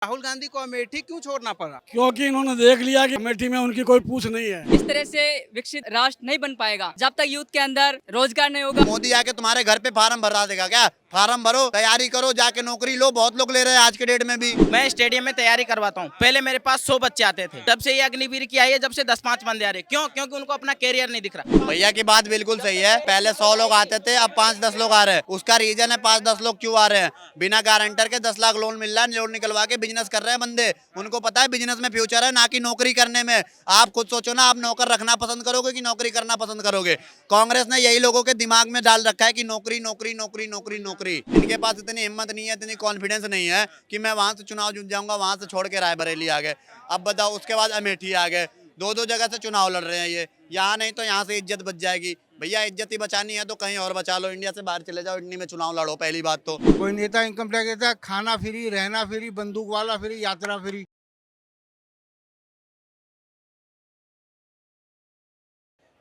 राहुल गांधी को अमेठी क्यों छोड़ना पड़ा? क्योंकि इन्होंने देख लिया कि अमेठी में उनकी कोई पूछ नहीं है। इस तरह से विकसित राष्ट्र नहीं बन पाएगा जब तक यूथ के अंदर रोजगार नहीं होगा। मोदी आके तुम्हारे घर पे फार्म भरा देगा क्या? फार्म भरो, तैयारी करो, जाके नौकरी लो। बहुत लोग ले रहे हैं आज के डेट में भी। मैं स्टेडियम में तैयारी करवाता हूँ। पहले मेरे पास 100 बच्चे आते थे, तब से ये अग्निवीर की आई है, जब से 10-5 बंदे आ रहे। क्यों? क्योंकि उनको अपना कैरियर नहीं दिख रहा। भैया की बात बिल्कुल सही है। पहले 100 लोग आते थे, अब 5-10 लोग आ रहे हैं। उसका रीजन है 5-10 लोग क्यों आ रहे हैं। बिना गारंटर के 10 लाख लोन मिल रहा है, लोन निकलवा के बिजनेस कर रहे हैं बंदे। उनको पता है बिजनेस में फ्यूचर है, ना कि नौकरी करने में। आप खुद सोचो ना, आप नौकर रखना पसंद करोगे कि नौकरी करना पसंद करोगे? कांग्रेस ने यही लोगों के दिमाग में डाल रखा है कि नौकरी नौकरी नौकरी नौकरी नौकरी। इनके पास इतनी हिम्मत नहीं है, इतनी कॉन्फिडेंस नहीं है कि मैं वहां से चुनाव जीत जाऊंगा, वहां से छोड़ के रायबरेली आ गए। अब बताओ, उसके बाद अमेठी आ गए। दो जगह से चुनाव लड़ रहे हैं ये। यहाँ नहीं तो यहाँ से इज्जत बच जाएगी। भैया इज्जत ही बचानी है तो कहीं और बचा लो, इंडिया से बाहर चले जाओ, इंडिया में चुनाव लड़ो। पहली बात तो कोई नेता इनकम टैक्स देता है, खाना फ्री, रहना फ्री, बंदूक वाला फ्री, यात्रा फ्री।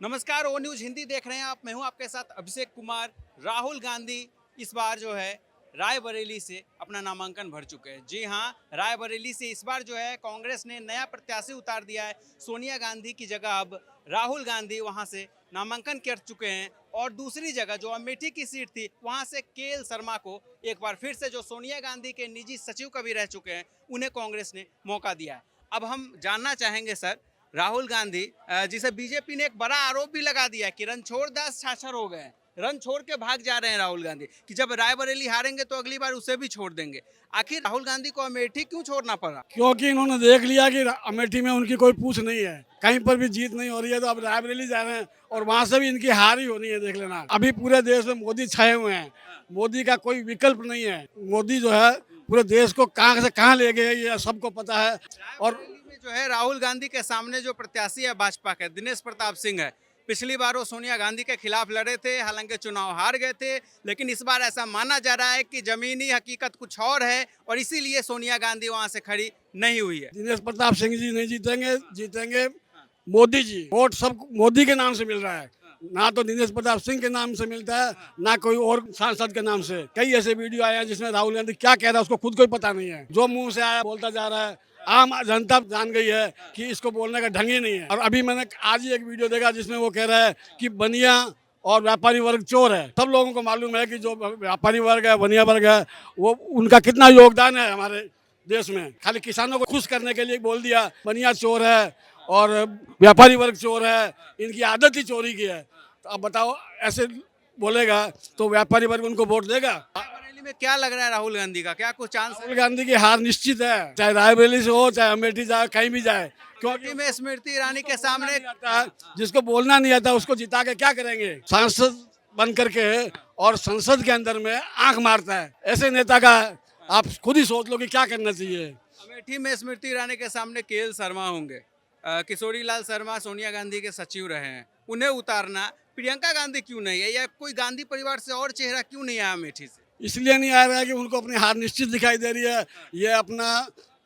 नमस्कार, ओ न्यूज हिंदी देख रहे हैं आप। मैं हूं आपके साथ अभिषेक कुमार। राहुल गांधी इस बार जो है रायबरेली से अपना नामांकन भर चुके हैं। जी हां, रायबरेली से इस बार जो है कांग्रेस ने नया प्रत्याशी उतार दिया है। सोनिया गांधी की जगह अब राहुल गांधी वहां से नामांकन कर चुके हैं। और दूसरी जगह जो अमेठी की सीट थी, वहां से के.एल. शर्मा को एक बार फिर से, जो सोनिया गांधी के निजी सचिव कभी रह चुके हैं, उन्हें कांग्रेस ने मौका दिया है। अब हम जानना चाहेंगे सर, राहुल गांधी जिसे बीजेपी ने एक बड़ा आरोप भी लगा दिया कि रणछोड़ दास छाछर हो गए हैं, रन छोड़ के भाग जा रहे हैं राहुल गांधी, कि जब रायबरेली हारेंगे तो अगली बार उसे भी छोड़ देंगे। आखिर राहुल गांधी को अमेठी क्यों छोड़ना पड़ा? क्योंकि इन्होंने देख लिया कि अमेठी में उनकी कोई पूछ नहीं है, कहीं पर भी जीत नहीं हो रही है, तो अब रायबरेली जा रहे हैं और वहां से भी इनकी हार ही होनी है। देख लेना, अभी पूरे देश में मोदी छाए हुए हैं। मोदी का कोई विकल्प नहीं है। मोदी जो है पूरे देश को कहाँ से कहाँ ले गए, ये सबको पता है। और रायबरेली में जो है राहुल गांधी के सामने जो प्रत्याशी है भाजपा के, दिनेश प्रताप सिंह है। पिछली बार वो सोनिया गांधी के खिलाफ लड़े थे, हालांकि चुनाव हार गए थे, लेकिन इस बार ऐसा माना जा रहा है कि जमीनी हकीकत कुछ और है और इसीलिए सोनिया गांधी वहां से खड़ी नहीं हुई है। दिनेश प्रताप सिंह जी नहीं जीतेंगे, जीतेंगे मोदी जी। वोट सब मोदी के नाम से मिल रहा है, ना तो दिनेश प्रताप सिंह के नाम से मिलता है, ना कोई और सांसद के नाम से। कई ऐसे वीडियो आए हैं जिसमें राहुल गांधी क्या कह रहा है उसको खुद को ही पता नहीं है। जो मुंह से आया बोलता जा रहा है। आम जनता जान गई है कि इसको बोलने का ढंग ही नहीं है। और अभी मैंने आज ही एक वीडियो देखा जिसमें वो कह रहा है कि बनिया और व्यापारी वर्ग चोर है। सब लोगों को मालूम है कि जो व्यापारी वर्ग है, बनिया वर्ग है, वो उनका कितना योगदान है हमारे देश में। खाली किसानों को खुश करने के लिए बोल दिया बनिया चोर है और व्यापारी वर्ग चोर है, इनकी आदत ही चोरी की है। तो अब बताओ, ऐसे बोलेगा तो व्यापारी वर्ग उनको वोट देगा? रायबरेली में क्या लग रहा है राहुल गांधी का, क्या कुछ चांस राहुल गांधी की हार निश्चित है, चाहे रायबरेली से हो, चाहे अमेठी जाए, कहीं भी जाए। क्योंकि में स्मृति ईरानी के सामने आता है, जिसको बोलना नहीं आता उसको जिता के क्या करेंगे? सांसद बन करके और संसद के अंदर में आंख मारता है। ऐसे नेता का आप खुद ही सोच लो कि क्या करना चाहिए। अमेठी में स्मृति ईरानी के सामने के.एल. शर्मा होंगे। किशोरी लाल शर्मा सोनिया गांधी के सचिव रहे हैं, उन्हें उतारना। प्रियंका गांधी क्यों नहीं है, या कोई गांधी परिवार से और चेहरा क्यों नहीं आया अमेठी से? इसलिए नहीं आ रहा है कि उनको अपनी हार निश्चित दिखाई दे रही है। ये अपना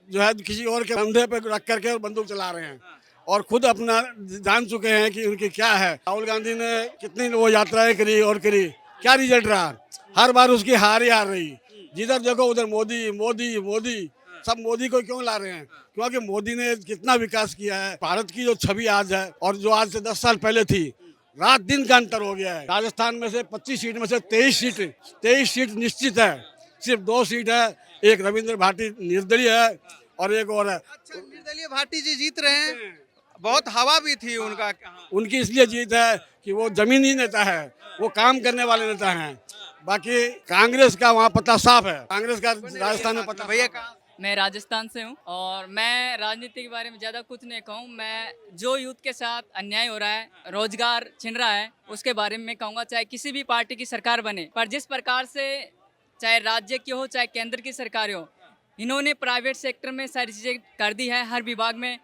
जो है किसी और के कंधे पे रख करके और बंदूक चला रहे हैं और खुद अपना जान चुके हैं कि उनकी क्या है। राहुल गांधी ने कितनी वो यात्राएं करी और करी, क्या रिजल्ट रहा? हर बार उसकी हार ही हार रही। जिधर देखो उधर मोदी मोदी मोदी। सब मोदी को क्यों ला रहे हैं? क्योंकि मोदी ने कितना विकास किया है। भारत की जो छवि आज है और जो आज से 10 साल पहले थी, रात दिन का अंतर हो गया है। राजस्थान में से 25 सीट में से 23 सीट निश्चित है। सिर्फ 2 सीट है, एक रविंद्र भाटी निर्दलीय है और एक और है। अच्छा, निर्दलीय भाटी जी जीत रहे हैं, बहुत हवा भी थी उनका। उनकी इसलिए जीत है कि वो जमीनी नेता है, वो काम करने वाले नेता हैं। बाकी कांग्रेस का वहाँ पता साफ है। कांग्रेस का राजस्थान में पता भैया साफ है। कहाँ? मैं राजस्थान से हूँ और मैं राजनीति के बारे में ज़्यादा कुछ नहीं कहूँ। मैं जो यूथ के साथ अन्याय हो रहा है, रोजगार छिन रहा है, उसके बारे में कहूँगा। चाहे किसी भी पार्टी की सरकार बने, पर जिस प्रकार से चाहे राज्य की हो चाहे केंद्र की सरकार हो, इन्होंने प्राइवेट सेक्टर में सारी चीज़ें कर दी है। हर विभाग में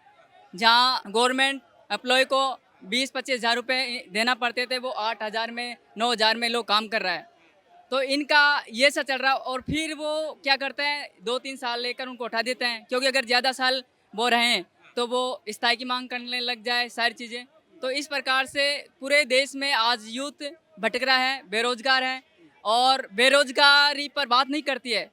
जहाँ गवर्नमेंट एम्प्लॉय को 20-25 हज़ार रुपये देना पड़ते थे, वो 8,000 में 9,000 में लोग काम कर रहा है। तो इनका ये सब चल रहा है। और फिर वो क्या करते हैं, 2-3 साल लेकर उनको उठा देते हैं, क्योंकि अगर ज़्यादा साल वो रहें तो वो स्थायी की मांग करने लग जाए सारी चीज़ें। तो इस प्रकार से पूरे देश में आज यूथ भटक रहा है, बेरोजगार है। और बेरोजगारी पर बात नहीं करती है,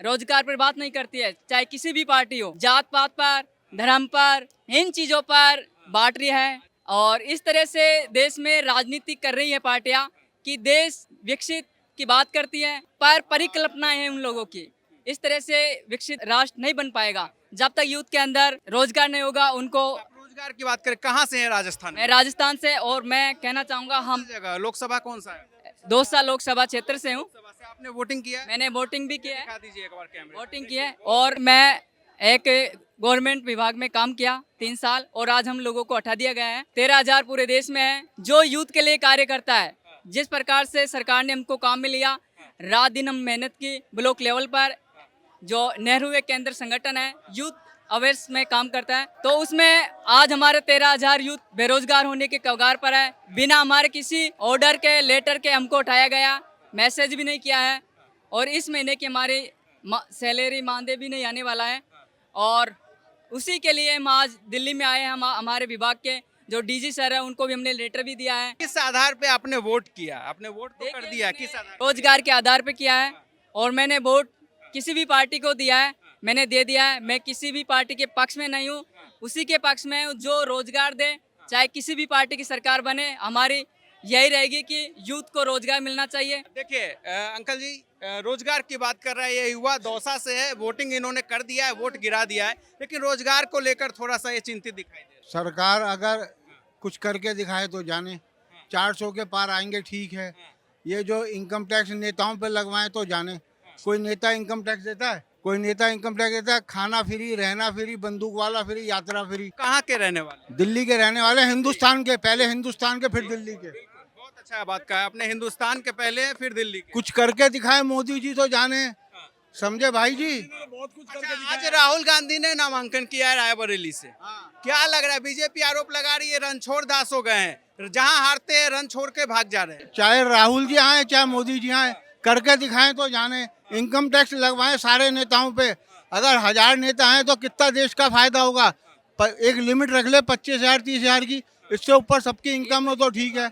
रोजगार पर बात नहीं करती है, चाहे किसी भी पार्टी हो, जात पात पर, धर्म पर, इन चीजों पर बांट रही है। और इस तरह से देश में राजनीति कर रही है पार्टियां कि देश विकसित की बात करती है, पर परिकल्पना है उन लोगों की। इस तरह से विकसित राष्ट्र नहीं बन पाएगा जब तक यूथ के अंदर रोजगार नहीं होगा। उनको आप रोजगार की बात करें, कहाँ से है राजस्थान में? मैं राजस्थान से, और मैं कहना चाहूंगा हम जगह लोकसभा कौन सा है? दौसा लोकसभा क्षेत्र से हूँ। लोकसभा से आपने वोटिंग किया है? मैंने वोटिंग भी किया है, दिखा दीजिए एक बार कैमरे। वोटिंग की है, और मैं एक गवर्नमेंट विभाग में काम किया 3 साल, और आज हम लोगों को हटा दिया गया है। 13,000 पूरे देश में है जो यूथ के लिए कार्य करता है। जिस प्रकार से सरकार ने हमको काम में लिया, रात दिन हम मेहनत की, ब्लॉक लेवल पर जो नेहरू एक केंद्र संगठन है यूथ अवेयर्स में काम करता है, तो उसमें आज हमारे 13,000 यूथ बेरोजगार होने के कगार पर है। बिना हमारे किसी ऑर्डर के, लेटर के हमको उठाया गया, मैसेज भी नहीं किया है, और इस महीने की हमारी सैलरी मानदेय भी नहीं आने वाला है। और उसी के लिए हम आज दिल्ली में आए हैं। हमारे विभाग के जो डीजी सर है उनको भी हमने लेटर भी दिया है। किस आधार पे आपने वोट किया? आपने वोट तो कर दिया, किस आधार पे? रोजगार के आधार पे किया है, और मैंने वोट किसी भी पार्टी को दिया है, मैंने दे दिया है। मैं किसी भी पार्टी के पक्ष में नहीं हूँ, उसी के पक्ष में हूँ जो रोजगार दे, चाहे किसी भी पार्टी की सरकार बने। हमारी यही रहेगी कि यूथ को रोजगार मिलना चाहिए। देखिए अंकल जी, रोजगार की बात कर रहा है ये युवा, दौसा से है, वोटिंग इन्होंने कर दिया है, वोट गिरा दिया है, लेकिन रोजगार को लेकर थोड़ा सा ये चिंतित दिखाई दे रहा सरकार अगर कुछ करके दिखाए तो जाने। 400 के पार आएंगे ठीक है। ये जो इनकम टैक्स नेताओं पे लगवाएं तो जाने। कोई नेता इनकम टैक्स देता है? कोई नेता इनकम टैक्स देता है? खाना फ्री, रहना फ्री, बंदूक वाला फ्री, यात्रा फ्री। है। कहाँ के रहने वाले? दिल्ली के रहने वाले, हिंदुस्तान के, पहले हिंदुस्तान के फिर दिल्ली के। बहुत अच्छा बात कहा आपने, हिंदुस्तान के पहले फिर दिल्ली के। कुछ करके दिखाए मोदी जी तो जाने, समझे भाई जी। बहुत कुछ अच्छा, आज राहुल गांधी ने नामांकन किया है रायबरेली से, क्या लग रहा है? बीजेपी आरोप लगा रही है रणछोड़ दास हो गए हैं, जहां हारते हैं रन छोड़ के भाग जा रहे हैं। चाहे राहुल जी आए चाहे मोदी जी आए, करके दिखाएं तो जाने। इनकम टैक्स लगवाएं सारे नेताओं पे। अगर 1000 नेता हैं तो कितना देश का फायदा होगा। एक लिमिट रख ले 25,000 30,000 की, इससे ऊपर सबकी इनकम हो तो ठीक है।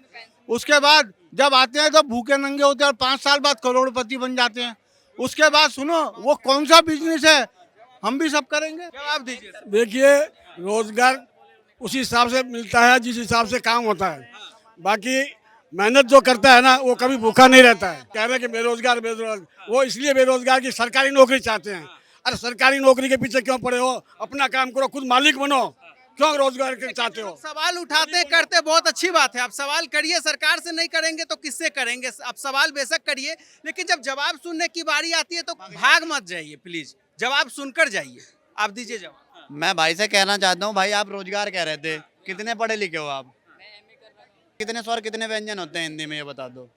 उसके बाद जब आते हैं तो भूखे नंगे होते हैं और 5 साल बाद करोड़पति बन जाते हैं। उसके बाद सुनो, वो कौन सा बिजनेस है? हम भी सब करेंगे। जवाब दीजिए। देखिए, रोजगार उसी हिसाब से मिलता है जिस हिसाब से काम होता है। बाकी मेहनत जो करता है ना, वो कभी भूखा नहीं रहता है। कह रहे हैं कि बेरोजगार बेरोजगार, वो इसलिए बेरोजगार की सरकारी नौकरी चाहते हैं। अरे सरकारी नौकरी के पीछे क्यों पड़े हो? अपना काम करो, खुद मालिक बनो, क्यों रोजगार के चाहते हो? सवाल उठाते करते बहुत अच्छी बात है, आप सवाल करिए, सरकार से नहीं करेंगे तो किससे करेंगे? आप सवाल बेशक करिए, लेकिन जब जवाब सुनने की बारी आती है तो भाग मत जाइए, प्लीज जवाब सुनकर जाइए। आप दीजिए जवाब। मैं भाई से कहना चाहता हूँ, भाई आप रोजगार कह रहे थे, कितने पढ़े लिखे हो आप? कितने स्वर कितने व्यंजन होते हैं हिंदी में, ये बता दो।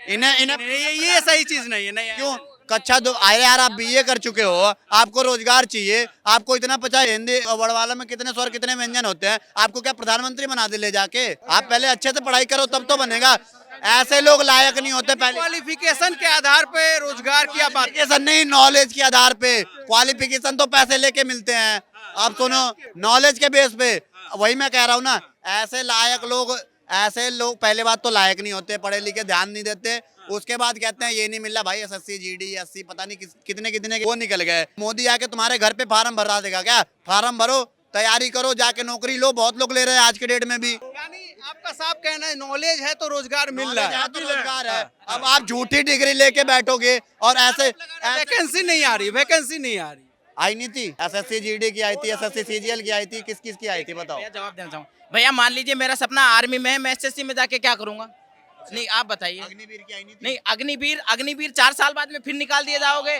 इन्हें ये सही चीज नहीं है। नहीं क्यों? कक्षा 2, अरे यार आप बीए कर चुके हो, आपको रोजगार चाहिए, आपको इतना पता है हिंदी बड़वाला में कितने स्वर कितने व्यंजन होते हैं? आपको क्या प्रधानमंत्री बना दे ले जाके? आप पहले अच्छे से पढ़ाई करो तब तो बनेगा। ऐसे लोग लायक नहीं होते। पहले क्वालिफिकेशन के आधार पे रोजगार की आप बात क्वालिफिकेशन नहीं, नॉलेज के आधार पे। क्वालिफिकेशन तो पैसे लेके मिलते हैं। अब सुनो, नॉलेज के बेस पे, वही मैं कह रहा हूँ ना, ऐसे लोग पहले बात तो लायक नहीं होते, पढ़े लिखे ध्यान नहीं देते। उसके बाद कहते हैं ये नहीं मिल रहा भाई, एसएससी जीडी एससी पता नहीं कितने कितने वो निकल गए। मोदी आके तुम्हारे घर पे फार्म भरा देगा क्या? फार्म भरो, तैयारी करो, जाके नौकरी लो। बहुत लोग ले रहे हैं आज के डेट में भी। यानी आपका साफ कहना है नॉलेज है तो रोजगार मिल रहा है। तो रोजगार है। अब आप झूठी डिग्री लेके बैठोगे और ऐसे वैकेंसी नहीं आ रही, वैकेंसी नहीं आ रही। आई नहीं थी। एसएससी जीडी की आई थी, एसएससी सीजीएल की आई थी, किस किस की आई थी बताओ? भैया जवाब देना चाहूँ। भैया मान लीजिए मेरा सपना आर्मी में है, मैं एसएससी में जाके क्या करूंगा? नहीं आप बताइए। अग्निवीर की आई नहीं थी? नहीं, अग्निवीर 4 साल बाद में फिर निकाल दिए जाओगे?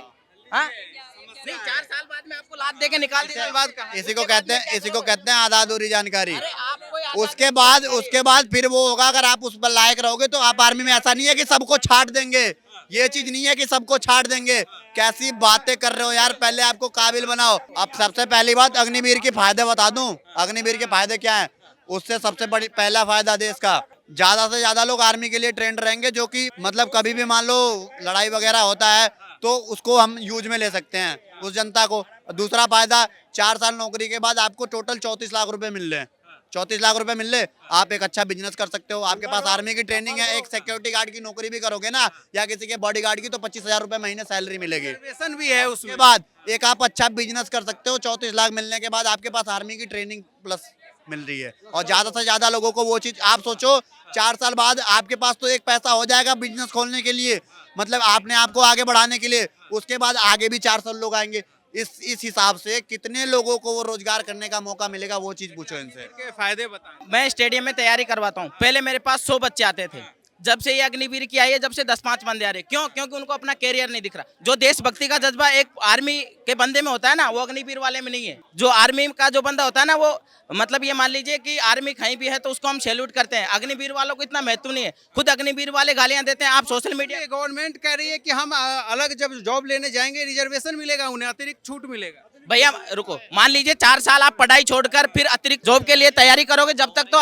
हाँ नहीं, 4 साल बाद में आपको लात दे के निकाल दिया जाएगा। इसी को कहते हैं आधा अधूरी जानकारी। अरे आपको उसके बाद फिर वो होगा, अगर आप उस पर लायक रहोगे तो आप आर्मी में। ऐसा नहीं है कि सबको छाट देंगे, ये चीज नहीं है कि सबको छाट देंगे। कैसी बातें कर रहे हो यार, पहले आपको काबिल बनाओ। अब सबसे पहली बात अग्निवीर के फायदे बता दूं। अग्निवीर के फायदे क्या है? उससे सबसे बड़ी पहला फायदा देश का, ज्यादा से ज्यादा लोग आर्मी के लिए ट्रेंड रहेंगे, जो कि मतलब कभी भी मान लो लड़ाई वगैरह होता है तो उसको हम यूज में ले सकते हैं उस जनता को। दूसरा फायदा, 4 साल नौकरी के बाद आपको टोटल 34 लाख रुपए मिल रहे हैं। 34 लाख रुपए मिल ले, आप एक अच्छा बिजनेस कर सकते हो। आपके पास आर्मी की ट्रेनिंग है, एक सिक्योरिटी गार्ड की नौकरी भी करोगे ना, या किसी के बॉडी गार्ड की, तो 25,000 रुपए महीने सैलरी मिलेगी। रिजर्वेशन भी है उसमें। उसके बाद एक आप अच्छा बिजनेस कर सकते हो। 34 लाख मिलने के बाद आपके पास आर्मी की ट्रेनिंग प्लस मिल रही है, और ज्यादा से ज्यादा लोगों को वो चीज, आप सोचो 4 साल बाद आपके पास तो एक पैसा हो जाएगा बिजनेस खोलने के लिए, मतलब आपने आपको आगे बढ़ाने के लिए। उसके बाद आगे भी 4 साल लोग आएंगे। इस हिसाब से कितने लोगों को वो रोजगार करने का मौका मिलेगा, वो चीज पूछो इनसे। के फायदे बताएं। मैं स्टेडियम में तैयारी करवाता हूँ। पहले मेरे पास 100 बच्चे आते थे। जब से ये अग्निवीर की आई है, जब से 10-5 बंदे आ रहे। क्यों? क्योंकि उनको अपना कैरियर नहीं दिख रहा। जो देशभक्ति का जज्बा एक आर्मी के बंदे में होता है ना, वो अग्निवीर वाले में नहीं है। जो आर्मी का जो बंदा होता है ना, वो मतलब ये मान लीजिए कि आर्मी कहीं भी है तो उसको हम सैल्यूट करते हैं। अग्निवीर वालों को इतना महत्व नहीं है। खुद अग्निवीर वाले गालियां देते हैं। आप सोशल मीडिया, गवर्नमेंट कह रही है कि हम अलग जब जॉब लेने जाएंगे रिजर्वेशन मिलेगा, उन्हें अतिरिक्त छूट मिलेगा। भैया रुको, मान लीजिए 4 साल आप पढ़ाई छोड़कर फिर अतिरिक्त जॉब के लिए तैयारी करोगे, जब तक तो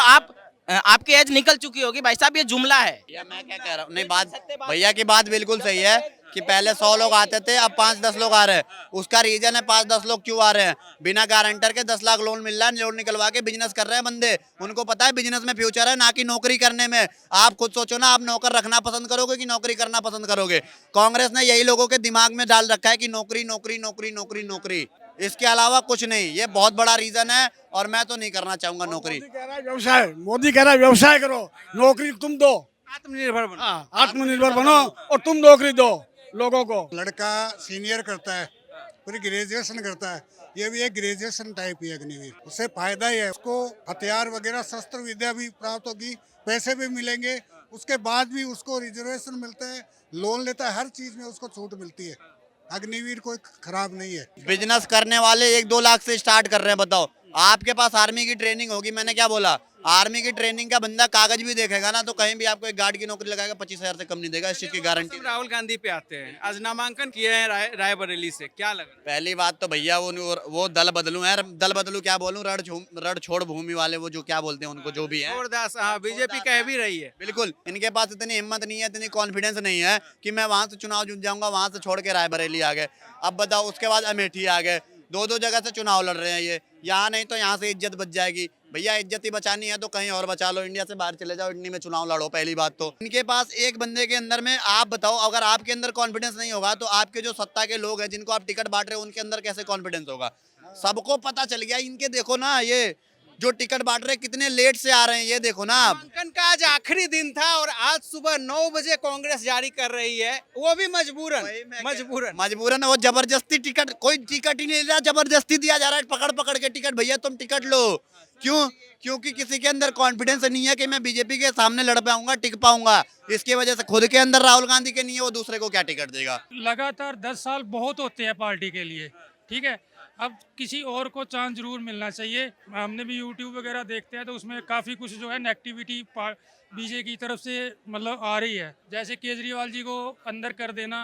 आपकी एज निकल चुकी होगी। भाई साहब, ये जुमला है। या मैं क्या कह रहा हूँ, नहीं बात भैया की बात बिल्कुल सही है कि पहले 100 लोग आते थे, अब 5-10 लोग आ रहे हैं। उसका रीजन है 5-10 लोग क्यों आ रहे हैं। बिना गारंटर के 10 लाख लोन मिल रहा है, लोन निकलवा के बिजनेस कर रहे हैं बंदे। उनको पता है बिजनेस में फ्यूचर है, ना कि नौकरी करने में। आप खुद सोचो ना, आप नौकर रखना पसंद करोगे कि नौकरी करना पसंद करोगे। कांग्रेस ने यही लोगों के दिमाग में डाल रखा है कि नौकरी नौकरी नौकरी नौकरी नौकरी, इसके अलावा कुछ नहीं। ये बहुत बड़ा रीजन है, और मैं तो नहीं करना चाहूंगा नौकरी। मोदी कह रहा है व्यवसाय, मोदी कह रहा है व्यवसाय करो, नौकरी तुम दो। आत्मनिर्भर बनो। हाँ, आत्मनिर्भर बनो और तुम नौकरी दो लोगों को। लड़का सीनियर करता है, पूरी ग्रेजुएशन करता है, ये भी एक ग्रेजुएशन टाइप ही है अग्निवीर। उससे फायदा ही है, उसको हथियार वगैरह शस्त्र विद्या भी प्राप्त होगी, पैसे भी मिलेंगे। उसके बाद भी उसको रिजर्वेशन मिलता है, लोन लेता है, हर चीज में उसको छूट मिलती है। अग्निवीर कोई खराब नहीं है। बिजनेस करने वाले 1-2 लाख से स्टार्ट कर रहे हैं। बताओ, आपके पास आर्मी की ट्रेनिंग होगी, मैंने क्या बोला, आर्मी की ट्रेनिंग का बंदा कागज भी देखेगा ना, तो कहीं भी आपको एक गार्ड की नौकरी लगाएगा, 25,000 से कम नहीं देगा, इस चीज की गारंटी। हम राहुल गांधी पे आते हैं। आज नामांकन किए हैं रायबरेली से, क्या लग रहा है? पहली बात तो भैया वो दल बदलू है, दल बदलू क्या बोलूं, रण छोड़ भूमि वाले, वो जो क्या बोलते हैं उनको, जो भी है। जोरदास, हाँ, बीजेपी कह भी रही है। बिल्कुल, इनके पास इतनी हिम्मत नहीं है, इतनी कॉन्फिडेंस नहीं है कि मैं वहां से चुनाव जीत जाऊंगा, वहां से छोड़ के रायबरेली आ गए। अब बताओ, उसके बाद अमेठी आ गए, 2-2 जगह से चुनाव लड़ रहे हैं ये। यहाँ नहीं तो यहाँ से इज्जत बच जाएगी। भैया इज्जत ही बचानी है तो कहीं और बचा लो, इंडिया से बाहर चले जाओ, इंडिया में चुनाव लड़ो। पहली बात तो इनके पास एक बंदे के अंदर में, आप बताओ, अगर आपके अंदर कॉन्फिडेंस नहीं होगा तो आपके जो सत्ता के लोग हैं जिनको आप टिकट बांट रहे हो, उनके अंदर कैसे कॉन्फिडेंस होगा। सबको पता चल गया इनके, देखो ना, ये जो टिकट बांट रहे कितने लेट से आ रहे हैं, ये देखो ना आप। नामांकन का आज आखिरी दिन था और आज सुबह 9 बजे कांग्रेस जारी कर रही है, वो भी मजबूरन। मजबूरन वो जबरदस्ती टिकट, कोई टिकट ही नहीं ले रहा, जबरदस्ती दिया जा रहा है, पकड़ पकड़ के टिकट। भैया तुम टिकट लो, क्यों? क्योंकि किसी के अंदर कॉन्फिडेंस नहीं है कि मैं बीजेपी के सामने लड़ पाऊंगा, टिक पाऊंगा। इसकी वजह से खुद के अंदर राहुल गांधी के नहीं है, वो दूसरे को क्या टिकट देगा। लगातार 10 साल बहुत होते हैं पार्टी के लिए, ठीक है। अब किसी और को चांस जरूर मिलना चाहिए। हमने भी यूट्यूब वगैरह देखते हैं तो उसमें काफ़ी कुछ जो है नेगेटिविटी बीजेपी की तरफ से मतलब आ रही है। जैसे केजरीवाल जी को अंदर कर देना,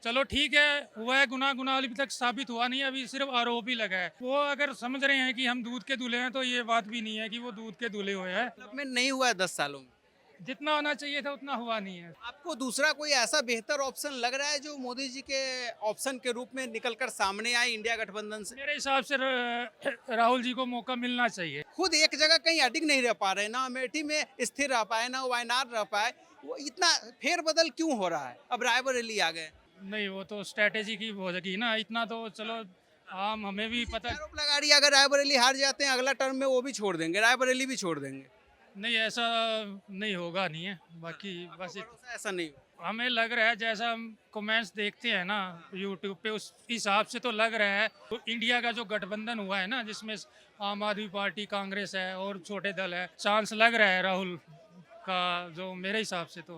चलो ठीक है, हुआ है गुनाह, गुनाह अभी तक साबित हुआ नहीं है, अभी सिर्फ आरोप ही लगा है। वो अगर समझ रहे हैं कि हम दूध के दूल्हे हैं तो ये बात भी नहीं है कि वो दूध के दूल्हे हुए हैं। में नहीं हुआ है 10 सालों में, जितना होना चाहिए था उतना हुआ नहीं है। आपको दूसरा कोई ऐसा बेहतर ऑप्शन लग रहा है जो मोदी जी के ऑप्शन के रूप में निकलकर सामने आए इंडिया गठबंधन से? मेरे हिसाब से राहुल जी को मौका मिलना चाहिए। खुद एक जगह कहीं अडिग नहीं रह पा रहे, ना अमेठी में स्थिर रह पाए, ना वायनाड रह पाए, वो इतना फेरबदल क्यों हो रहा है? अब रायबरेली आ गए। नहीं, वो तो स्ट्रेटेजी की हो जाएगी ना, इतना तो चलो आम हमें भी पता। आरोप लगा रही है अगर रायबरेली हार जाते हैं अगला टर्म में वो भी छोड़ देंगे, रायबरेली भी छोड़ देंगे। नहीं, ऐसा नहीं होगा, नहीं है। बाकी बस ऐसा नहीं हमें लग रहा है, जैसा हम कमेंट्स देखते हैं ना यूट्यूब पे, उस हिसाब से तो लग रहा है तो इंडिया का जो गठबंधन हुआ है ना, जिसमें आम आदमी पार्टी, कांग्रेस है और छोटे दल है, चांस लग रहा है राहुल का, जो मेरे हिसाब से तो